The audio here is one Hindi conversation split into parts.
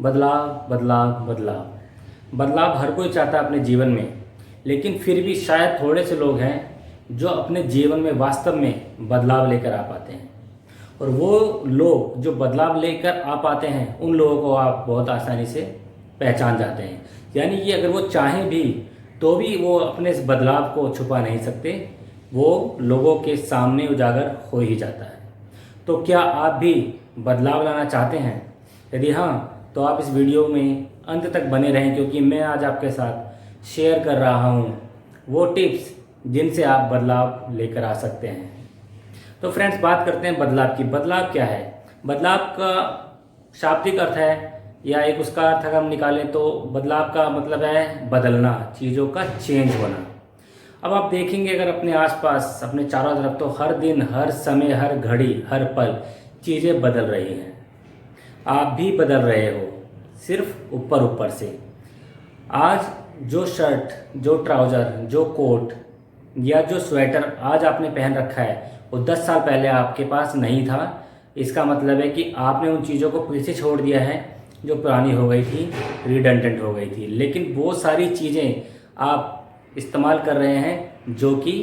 बदलाव बदलाव बदलाव बदलाव हर कोई चाहता है अपने जीवन में, लेकिन फिर भी शायद थोड़े से लोग हैं जो अपने जीवन में वास्तव में बदलाव लेकर आ पाते हैं। और वो लोग जो बदलाव लेकर आ पाते हैं उन लोगों को आप बहुत आसानी से पहचान जाते हैं। यानी कि अगर वो चाहें भी तो भी वो अपने इस बदलाव को छुपा नहीं सकते, वो लोगों के सामने उजागर हो ही जाता है। तो क्या आप भी बदलाव लाना चाहते हैं? यदि हाँ, तो आप इस वीडियो में अंत तक बने रहें, क्योंकि मैं आज आपके साथ शेयर कर रहा हूँ वो टिप्स जिनसे आप बदलाव लेकर आ सकते हैं। तो फ्रेंड्स, बात करते हैं बदलाव की। बदलाव क्या है? बदलाव का शाब्दिक अर्थ है, या एक उसका अर्थ अगर हम निकालें तो बदलाव का मतलब है बदलना, चीज़ों का चेंज होना। अब आप देखेंगे अगर अपने आसपास, अपने चारों तरफ, तो हर दिन, हर समय, हर घड़ी, हर पल चीज़ें बदल रही हैं। आप भी बदल रहे हो, सिर्फ ऊपर ऊपर से। आज जो शर्ट, जो ट्राउज़र, जो कोट या जो स्वेटर आज आपने पहन रखा है वो 10 साल पहले आपके पास नहीं था। इसका मतलब है कि आपने उन चीज़ों को पीछे छोड़ दिया है जो पुरानी हो गई थी, रिडंडेंट हो गई थी। लेकिन वो सारी चीज़ें आप इस्तेमाल कर रहे हैं जो कि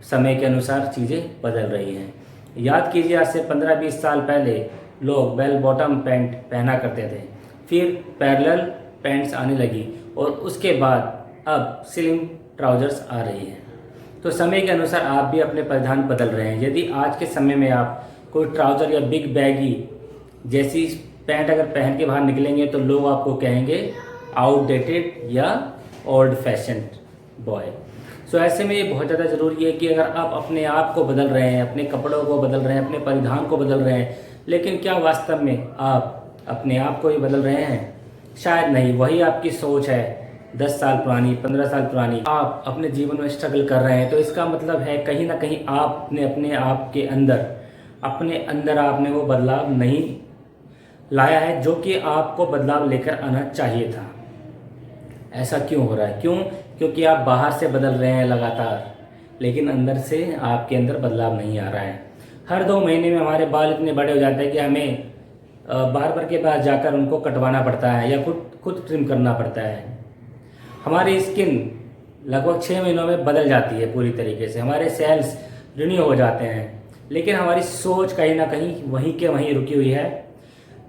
समय के अनुसार चीज़ें बदल रही हैं। याद कीजिए, आज से 15-20 साल पहले लोग बेल बॉटम पैंट पहना करते थे, फिर पैरेलल पैंट्स आने लगी और उसके बाद अब स्लिम ट्राउज़र्स आ रही हैं। तो समय के अनुसार आप भी अपने परिधान बदल रहे हैं। यदि आज के समय में आप कोई ट्राउज़र या बिग बैगी जैसी पैंट अगर पहन के बाहर निकलेंगे तो लोग आपको कहेंगे आउटडेटेड या ओल्ड फैशन बॉय। सो ऐसे में ये बहुत ज़्यादा ज़रूरी है कि अगर आप अपने आप को बदल रहे हैं, अपने कपड़ों को बदल रहे हैं, अपने परिधान को बदल रहे हैं, लेकिन क्या वास्तव में आप अपने आप को ही बदल रहे हैं? शायद नहीं। वही आपकी सोच है 10 साल पुरानी, 15 साल पुरानी। आप अपने जीवन में स्ट्रगल कर रहे हैं, तो इसका मतलब है कहीं ना कहीं आपने अपने आप के अंदर, अपने अंदर आपने वो बदलाव नहीं लाया है जो कि आपको बदलाव लेकर आना चाहिए था। ऐसा क्यों हो रहा है? क्योंकि आप बाहर से बदल रहे हैं लगातार, लेकिन अंदर से आपके अंदर बदलाव नहीं आ रहा है। हर 2 महीने में हमारे बाल इतने बड़े हो जाते हैं कि हमें बार्बर के पास जाकर उनको कटवाना पड़ता है या खुद ट्रिम करना पड़ता है। हमारी स्किन लगभग 6 महीनों में बदल जाती है पूरी तरीके से, हमारे सेल्स रिन्यू हो जाते हैं, लेकिन हमारी सोच कहीं ना कहीं वहीं के वहीं रुकी हुई है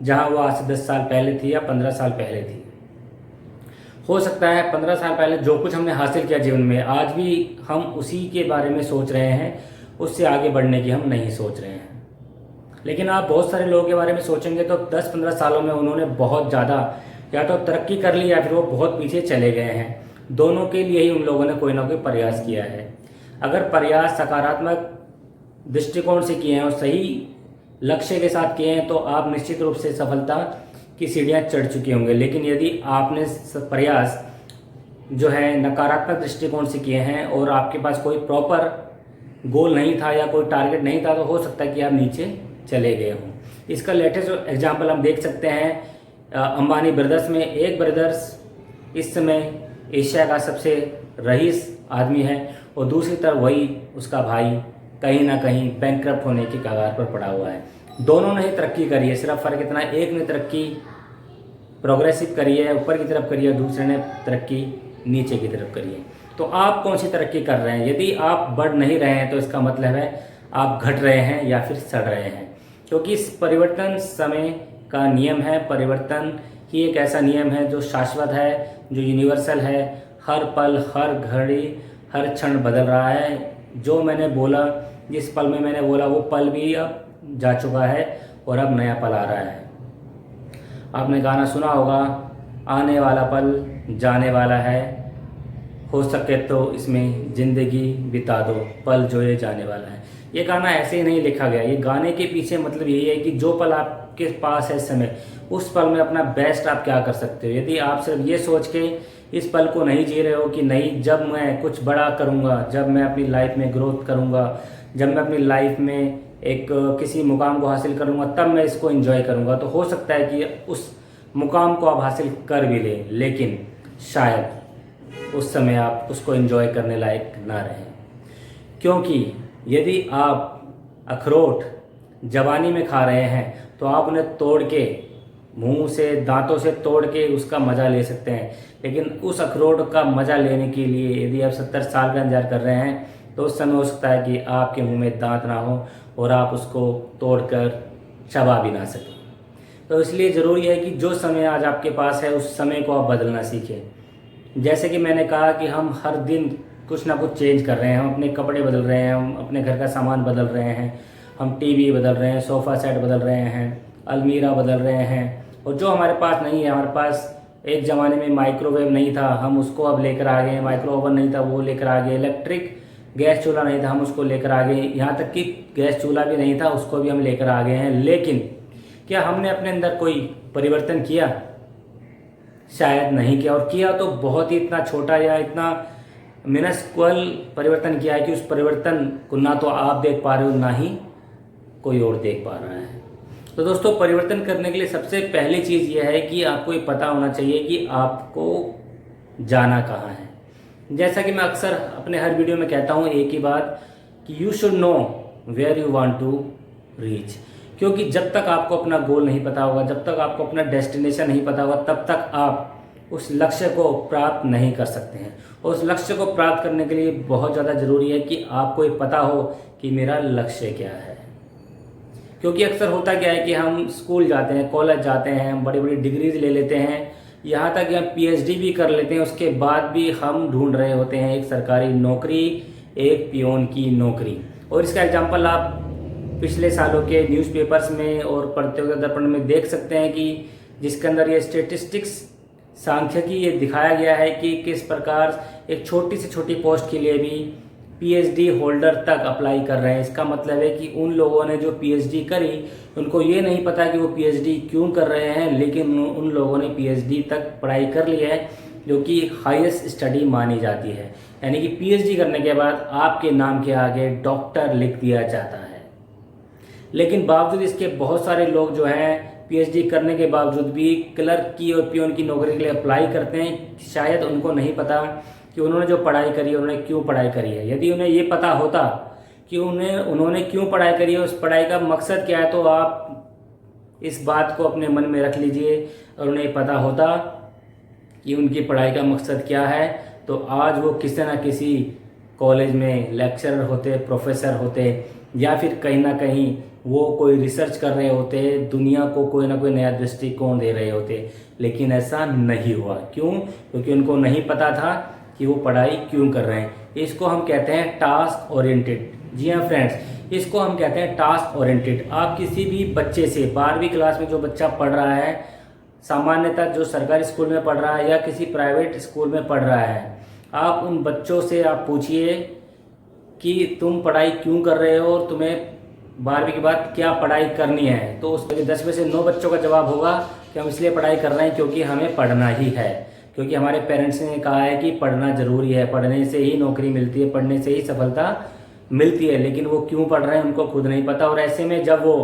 जहां वो आज से 10 साल पहले थी या 15 साल पहले थी। हो सकता है 15 साल पहले जो कुछ हमने हासिल किया जीवन में, आज भी हम उसी के बारे में सोच रहे हैं, उससे आगे बढ़ने की हम नहीं सोच रहे हैं। लेकिन आप बहुत सारे लोगों के बारे में सोचेंगे तो 10-15 सालों में उन्होंने बहुत ज़्यादा या तो तरक्की कर ली या फिर वो बहुत पीछे चले गए हैं। दोनों के लिए ही उन लोगों ने कोई ना कोई प्रयास किया है। अगर प्रयास सकारात्मक दृष्टिकोण से किए हैं और सही लक्ष्य के साथ किए हैं तो आप निश्चित रूप से सफलता की सीढ़ियाँ चढ़ चुके होंगे। लेकिन यदि आपने प्रयास जो है नकारात्मक दृष्टिकोण से किए हैं और आपके पास कोई प्रॉपर गोल नहीं था या कोई टारगेट नहीं था, तो हो सकता है कि आप नीचे चले गए हों। इसका लेटेस्ट एग्जांपल हम देख सकते हैं अंबानी ब्रदर्स में। एक ब्रदर्स इस समय एशिया का सबसे रईस आदमी है और दूसरी तरफ वही उसका भाई कहीं ना कहीं बैंकक्रप्ट होने की कगार पर पड़ा हुआ है। दोनों ने ही तरक्की करी है, सिर्फ फ़र्क इतना, एक ने तरक्की प्रोग्रेसिव करी है, ऊपर की तरफ करी है, दूसरे ने तरक्की नीचे की तरफ करी है। तो आप कौन सी तरक्की कर रहे हैं? यदि आप बढ़ नहीं रहे हैं तो इसका मतलब है आप घट रहे हैं या फिर सड़ रहे हैं, क्योंकि इस परिवर्तन समय का नियम है। परिवर्तन ही एक ऐसा नियम है जो शाश्वत है, जो यूनिवर्सल है। हर पल, हर घड़ी, हर क्षण बदल रहा है। जो मैंने बोला, जिस पल में मैंने बोला, वो पल भी अब जा चुका है और अब नया पल आ रहा है। आपने गाना सुना होगा, आने वाला पल जाने वाला है, हो सके तो इसमें ज़िंदगी बिता दो, पल जो ये जाने वाला है। ये गाना ऐसे ही नहीं लिखा गया। ये गाने के पीछे मतलब यही है कि जो पल आपके पास है इस समय, उस पल में अपना बेस्ट आप क्या कर सकते हो। यदि आप सिर्फ ये सोच के इस पल को नहीं जी रहे हो कि नहीं, जब मैं कुछ बड़ा करूँगा, जब मैं अपनी लाइफ में ग्रोथ करूँगा, जब मैं अपनी लाइफ में एक किसी मुकाम को हासिल करूँगा, तब मैं इसको एंजॉय करूँगा, तो हो सकता है कि उस मुकाम को आप हासिल कर भी लें, लेकिन शायद उस समय आप उसको एंजॉय करने लायक ना रहें। क्योंकि यदि आप अखरोट जवानी में खा रहे हैं तो आप उन्हें तोड़ के मुंह से दांतों से तोड़ के उसका मज़ा ले सकते हैं, लेकिन उस अखरोट का मज़ा लेने के लिए यदि आप 70 साल का इंतजार कर रहे हैं तो उस समय हो सकता है कि आपके मुंह में दांत ना हो और आप उसको तोड़कर चबा भी ना सकें। तो इसलिए ज़रूरी है कि जो समय आज आपके पास है उस समय को आप बदलना सीखें। जैसे कि मैंने कहा कि हम हर दिन कुछ ना कुछ चेंज कर रहे हैं, हम अपने कपड़े बदल रहे हैं, हम अपने घर का सामान बदल रहे हैं, हम टीवी बदल रहे हैं, सोफ़ा सेट बदल रहे हैं, अलमीरा बदल रहे हैं। और जो हमारे पास नहीं है, हमारे पास एक ज़माने में माइक्रोवेव नहीं था, हम उसको अब लेकर आ गए, माइक्रो ओवन नहीं था वो लेकर आ गए, इलेक्ट्रिक गैस चूल्हा नहीं था हम उसको लेकर आ गए, यहाँ तक कि गैस चूल्हा भी नहीं था उसको भी हम लेकर आ गए हैं। लेकिन क्या हमने अपने अंदर कोई परिवर्तन किया? शायद नहीं किया, और किया तो बहुत ही इतना छोटा या इतना मिनस्कुअल परिवर्तन किया है कि उस परिवर्तन को ना तो आप देख पा रहे हो ना ही कोई और देख पा रहा है। तो दोस्तों, परिवर्तन करने के लिए सबसे पहली चीज़ यह है कि आपको ये पता होना चाहिए कि आपको जाना कहाँ है। जैसा कि मैं अक्सर अपने हर वीडियो में कहता हूँ एक ही बात कि you should know where you want to reach. क्योंकि जब तक आपको अपना गोल नहीं पता होगा, जब तक आपको अपना डेस्टिनेशन नहीं पता होगा, तब तक आप उस लक्ष्य को प्राप्त नहीं कर सकते हैं। और उस लक्ष्य को प्राप्त करने के लिए बहुत ज़्यादा ज़रूरी है कि आपको ये पता हो कि मेरा लक्ष्य क्या है। क्योंकि अक्सर होता क्या है कि हम स्कूल जाते हैं, कॉलेज जाते हैं, हम बड़ी बड़ी डिग्रीज ले लेते हैं, यहाँ तक कि हम PhD भी कर लेते हैं, उसके बाद भी हम ढूंढ रहे होते हैं एक सरकारी नौकरी, एक पियोन की नौकरी। और इसका एग्जाम्पल आप पिछले सालों के न्यूज़पेपर्स में और प्रतियोगिता दर्पण में देख सकते हैं कि जिसके अंदर ये स्टेटिस्टिक्स सांख्यिकी ये दिखाया गया है कि किस प्रकार एक छोटी से छोटी पोस्ट के लिए भी PhD होल्डर तक अप्लाई कर रहे हैं। इसका मतलब है कि उन लोगों ने जो PhD करी उनको ये नहीं पता कि वो PhD क्यों कर रहे हैं, लेकिन उन लोगों ने PhD तक पढ़ाई कर ली है, जो कि हाईएस्ट स्टडी मानी जाती है। यानी कि PhD करने के बाद आपके नाम के आगे डॉक्टर लिख दिया जाता है। लेकिन बावजूद इसके बहुत सारे लोग जो हैं PhD करने के बावजूद भी क्लर्क की और पियोन की नौकरी के लिए अप्लाई करते हैं। शायद उनको नहीं पता कि उन्होंने जो पढ़ाई करी है उन्होंने क्यों पढ़ाई करी है। यदि उन्हें ये पता होता कि उन्होंने क्यों पढ़ाई करी है, उस पढ़ाई का मकसद क्या है, तो आप इस बात को अपने मन में रख लीजिए और उन्हें पता होता कि उनकी पढ़ाई का मकसद क्या है, तो आज वो किसी न किसी कॉलेज में लेक्चरर होते, प्रोफेसर होते, या फिर कहीं ना कहीं वो कोई रिसर्च कर रहे होते, दुनिया को कोई ना कोई नया दृष्टिकोण दे रहे होते। लेकिन ऐसा नहीं हुआ। क्यों? क्योंकि उनको नहीं पता था कि वो पढ़ाई क्यों कर रहे हैं। इसको हम कहते हैं टास्क ओरिएंटेड। जी हाँ फ्रेंड्स, इसको हम कहते हैं टास्क ओरिएंटेड। आप किसी भी बच्चे से 12वीं क्लास में जो बच्चा पढ़ रहा है, सामान्यतः जो सरकारी स्कूल में पढ़ रहा है या किसी प्राइवेट स्कूल में पढ़ रहा है, आप उन बच्चों से आप पूछिए कि तुम पढ़ाई क्यों कर रहे हो और तुम्हें 12वीं के बाद क्या पढ़ाई करनी है, तो उसमें 10 में से 9 बच्चों का जवाब होगा कि हम इसलिए पढ़ाई कर रहे हैं क्योंकि हमें पढ़ना ही है, क्योंकि हमारे पेरेंट्स ने कहा है कि पढ़ना ज़रूरी है, पढ़ने से ही नौकरी मिलती है, पढ़ने से ही सफलता मिलती है। लेकिन वो क्यों पढ़ रहे हैं उनको खुद नहीं पता। और ऐसे में जब वो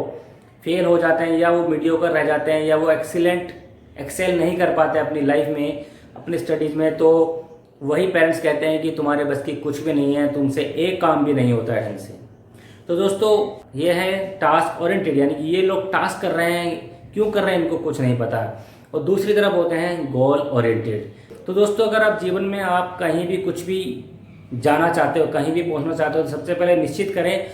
फेल हो जाते हैं या वो मीडियोकर रह जाते हैं या वो एक्सेल नहीं कर पाते अपनी लाइफ में, अपनी स्टडीज़ में, तो वही पेरेंट्स कहते हैं कि तुम्हारे बस की कुछ भी नहीं है, तुमसे एक काम भी नहीं होता है ढंग से। तो दोस्तों, ये है टास्क ओरिएंटेड, यानी कि ये लोग टास्क कर रहे हैं, क्यों कर रहे हैं इनको कुछ नहीं पता। और दूसरी तरफ होते हैं गोल ओरिएंटेड। तो दोस्तों, अगर आप जीवन में आप कहीं भी कुछ भी जाना चाहते हो, कहीं भी पहुंचना चाहते हो, तो सबसे पहले निश्चित करें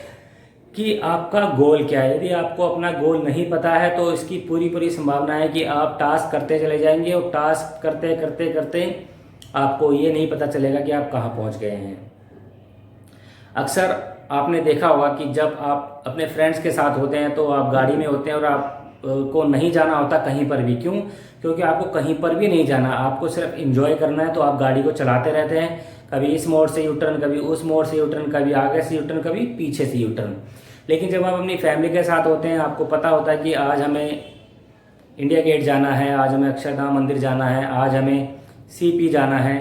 कि आपका गोल क्या है। यदि आपको अपना गोल नहीं पता है तो इसकी पूरी संभावना है कि आप टास्क करते चले जाएंगे और टास्क करते करते करते आपको ये नहीं पता चलेगा कि आप कहाँ पहुँच गए हैं। अक्सर आपने देखा होगा कि जब आप अपने फ्रेंड्स के साथ होते हैं तो आप गाड़ी में होते हैं और आपको नहीं जाना होता कहीं पर भी। क्यों? क्योंकि आपको कहीं पर भी नहीं जाना, आपको सिर्फ एंजॉय करना है, तो आप गाड़ी को चलाते रहते हैं, कभी इस मोड़ से यू टर्न, कभी उस मोड़ से यू टर्न, कभी आगे से यू टर्न, कभी पीछे से यू टर्न। लेकिन जब आप अपनी फैमिली के साथ होते हैं, आपको पता होता है कि आज हमें इंडिया गेट जाना है, आज हमें अक्षरधाम मंदिर जाना है, आज हमें CP जाना है,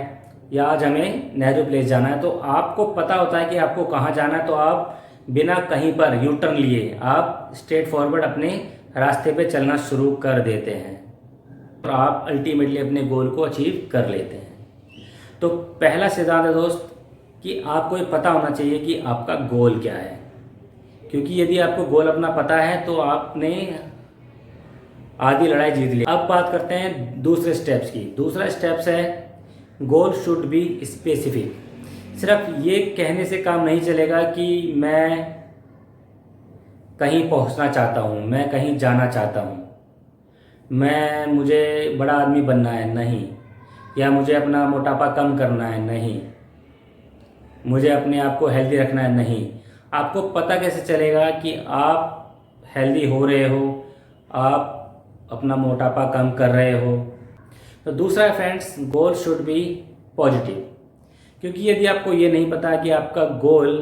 या आज हमें नेहरू प्लेस जाना है, तो आपको पता होता है कि आपको कहाँ जाना है, तो आप बिना कहीं पर यू टर्न लिए आप स्ट्रेट फॉरवर्ड अपने रास्ते पे चलना शुरू कर देते हैं और आप अल्टीमेटली अपने गोल को अचीव कर लेते हैं। तो पहला सिद्धांत है दोस्त कि आपको ये पता होना चाहिए कि आपका गोल क्या है। क्योंकि यदि आपको गोल अपना पता है तो आपने आधी लड़ाई जीत ली। अब बात करते हैं दूसरे स्टेप्स की। दूसरा स्टेप्स है गोल शुड बी स्पेसिफिक। सिर्फ ये कहने से काम नहीं चलेगा कि मैं कहीं पहुंचना चाहता हूं, मैं कहीं जाना चाहता हूं, मुझे बड़ा आदमी बनना है, नहीं, या मुझे अपना मोटापा कम करना है, नहीं, मुझे अपने आप को हेल्दी रखना है, नहीं। आपको पता कैसे चलेगा कि आप हेल्दी हो रहे हो, आप अपना मोटापा कम कर रहे हो? तो दूसरा है friends, goal should be positive. क्योंकि यदि आपको ये नहीं पता कि आपका गोल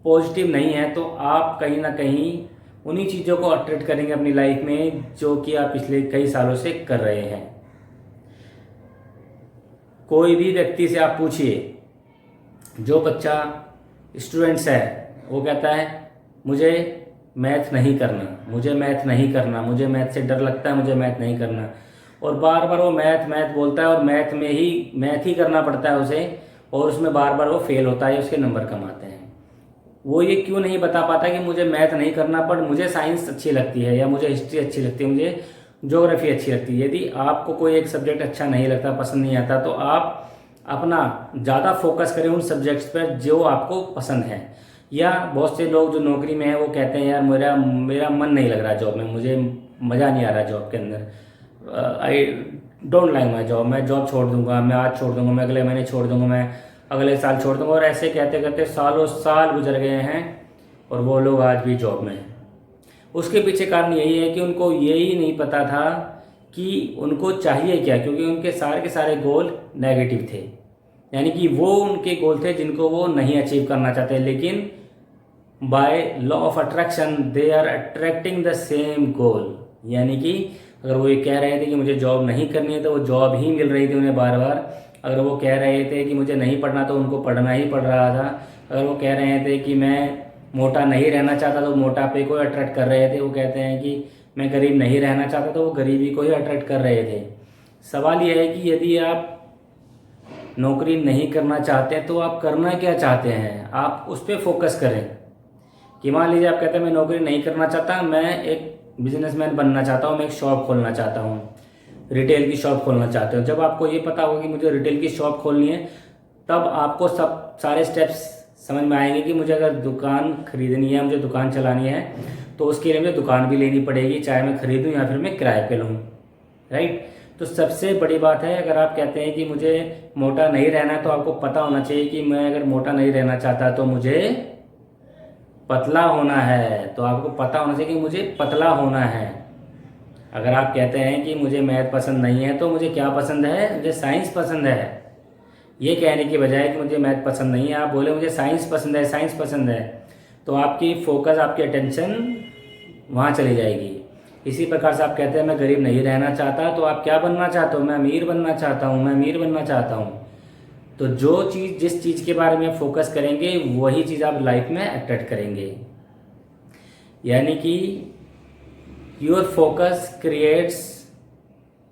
पॉजिटिव नहीं है तो आप कहीं ना कहीं उन्हीं चीज़ों को अट्रैक्ट करेंगे अपनी लाइफ में जो कि आप पिछले कई सालों से कर रहे हैं। कोई भी व्यक्ति से आप पूछिए, जो बच्चा स्टूडेंट्स है वो कहता है मुझे मैथ नहीं करना, मुझे मैथ नहीं करना, मुझे मैथ से डर लगता है, मुझे मैथ नहीं करना, और बार बार वो मैथ मैथ बोलता है और मैथ ही करना पड़ता है उसे, और उसमें बार बार वो फेल होता है, उसके नंबर कम आते हैं। वो ये क्यों नहीं बता पाता कि मुझे मैथ नहीं करना, पर मुझे साइंस अच्छी लगती है, या मुझे हिस्ट्री अच्छी लगती है, मुझे ज्योग्राफी अच्छी लगती है। यदि आपको कोई एक सब्जेक्ट अच्छा नहीं लगता, पसंद नहीं आता, तो आप अपना ज़्यादा फोकस करें उन सब्जेक्ट्स पर जो आपको पसंद है। या बहुत से लोग जो नौकरी में हैं वो कहते हैं यार मेरा मन नहीं लग रहा जॉब में, मुझे मज़ा नहीं आ रहा जॉब के अंदर, I don't like my job, मैं जॉब छोड़ दूंगा, मैं आज छोड़ दूंगा, मैं अगले महीने छोड़ दूंगा, मैं अगले साल छोड़ दूंगा, और ऐसे कहते कहते सालों साल गुजर गए हैं और वो लोग आज भी जॉब में हैं। उसके पीछे कारण यही है कि उनको यही नहीं पता था कि उनको चाहिए क्या, क्योंकि उनके के सारे गोल नेगेटिव थे। यानी कि वो उनके गोल थे जिनको वो नहीं अचीव करना चाहते, लेकिन by law of attraction they are attracting the same goal. यानी कि अगर वो ये कह रहे थे कि मुझे जॉब नहीं करनी है तो वो जॉब ही मिल रही थी उन्हें बार बार। अगर वो कह रहे थे कि मुझे नहीं पढ़ना तो उनको पढ़ना ही पड़ रहा था। अगर वो कह रहे थे कि मैं मोटा नहीं रहना चाहता तो मोटापे को अट्रैक्ट कर रहे थे। वो कहते हैं कि मैं गरीब नहीं रहना चाहता तो वो गरीबी को ही अट्रैक्ट कर रहे थे। सवाल यह है कि यदि आप नौकरी नहीं करना चाहते तो आप करना क्या चाहते हैं, आप उस पर फोकस करें। कि मान लीजिए आप कहते हैं मैं नौकरी नहीं करना चाहता, मैं एक बिजनेसमैन बनना चाहता हूँ, मैं एक शॉप खोलना चाहता हूँ, रिटेल की शॉप खोलना चाहते हो। जब आपको ये पता होगा कि मुझे रिटेल की शॉप खोलनी है, तब आपको सारे स्टेप्स समझ में आएंगे कि मुझे अगर दुकान खरीदनी है, मुझे दुकान चलानी है, तो उसके लिए मुझे दुकान भी लेनी पड़ेगी, चाहे मैं खरीदूँ या फिर मैं किराए पे लूँ, राइट। तो सबसे बड़ी बात है, अगर आप कहते हैं कि मुझे मोटा नहीं रहना है, तो आपको पता होना चाहिए कि मैं अगर मोटा नहीं रहना चाहता तो मुझे पतला होना है। तो आपको पता होना चाहिए कि मुझे पतला होना है। अगर आप कहते हैं कि मुझे मैथ पसंद नहीं है तो मुझे क्या पसंद है, मुझे साइंस पसंद है। ये कहने की बजाय कि मुझे मैथ पसंद नहीं है, आप बोले मुझे साइंस पसंद है, साइंस पसंद है, तो आपकी फोकस, आपकी अटेंशन वहाँ चली जाएगी। इसी प्रकार से आप कहते हैं मैं गरीब नहीं रहना चाहता, तो आप क्या बनना चाहते हो, मैं अमीर बनना चाहता हूँ, मैं अमीर बनना चाहता हूँ। तो जिस चीज़ के बारे में फोकस करेंगे वही चीज़ आप लाइफ में अट्रैक्ट करेंगे। यानी कि योर फोकस क्रिएट्स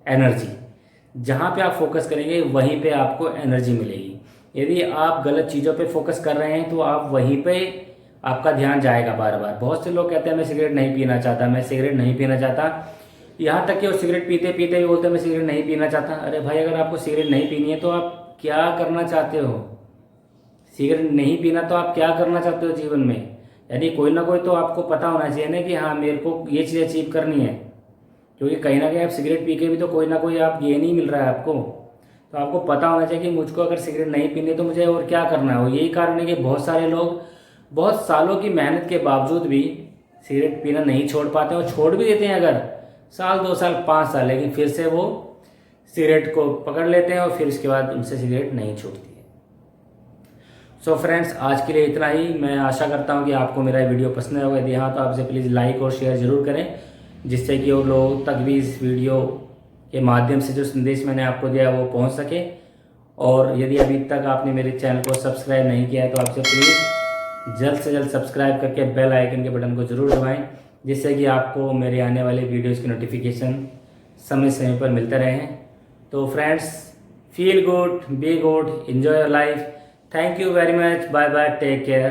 एनर्जी। जहाँ पे आप फोकस करेंगे वहीं पे आपको एनर्जी मिलेगी। यदि आप गलत चीज़ों पे फोकस कर रहे हैं तो आप वहीं पे आपका ध्यान जाएगा बार बार। बहुत से लोग कहते हैं मैं सिगरेट नहीं पीना चाहता, मैं सिगरेट नहीं पीना चाहता, यहाँ तक कि वो सिगरेट पीते पीते भी बोलते हैं मैं सिगरेट नहीं पीना चाहता। अरे भाई, अगर आपको सिगरेट नहीं पीनी है तो आप क्या करना चाहते हो? सिगरेट नहीं पीना तो आप क्या करना चाहते हो जीवन में? यानी कोई ना कोई तो आपको पता होना चाहिए ना कि हाँ मेरे को ये चीज़ अचीव करनी है। क्योंकि कहीं ना कहीं आप सिगरेट पी के भी तो कोई ना कोई आप ये नहीं मिल रहा है आपको। तो आपको पता होना चाहिए कि मुझको अगर सिगरेट नहीं पीनी तो मुझे और क्या करना है। यही कारण है कि बहुत सारे लोग बहुत सालों की मेहनत के बावजूद भी सिगरेट पीना नहीं छोड़ पाते, और छोड़ भी देते हैं अगर साल 2 साल 5 साल, लेकिन फिर से वो सिगरेट को पकड़ लेते हैं और फिर उसके बाद उनसे सिगरेट नहीं छूटती है। सो फ्रेंड्स, आज के लिए इतना ही। मैं आशा करता हूँ कि आपको मेरा वीडियो पसंद आएगा। यदि हाँ तो आपसे प्लीज़ लाइक और शेयर ज़रूर करें, जिससे कि और लोगों तक भी इस वीडियो के माध्यम से जो संदेश मैंने आपको दिया वो पहुँच सके। और यदि अभी तक आपने मेरे चैनल को सब्सक्राइब नहीं किया है तो आपसे प्लीज़ जल्द से जल्द सब्सक्राइब करके बेल आइकन के बटन को ज़रूर दबाएं, जिससे कि आपको मेरे आने वाले वीडियोज़ की नोटिफिकेशन समय समय पर मिलते रहें। तो friends, feel good, be good, enjoy your life. Thank you very much, bye bye, take care.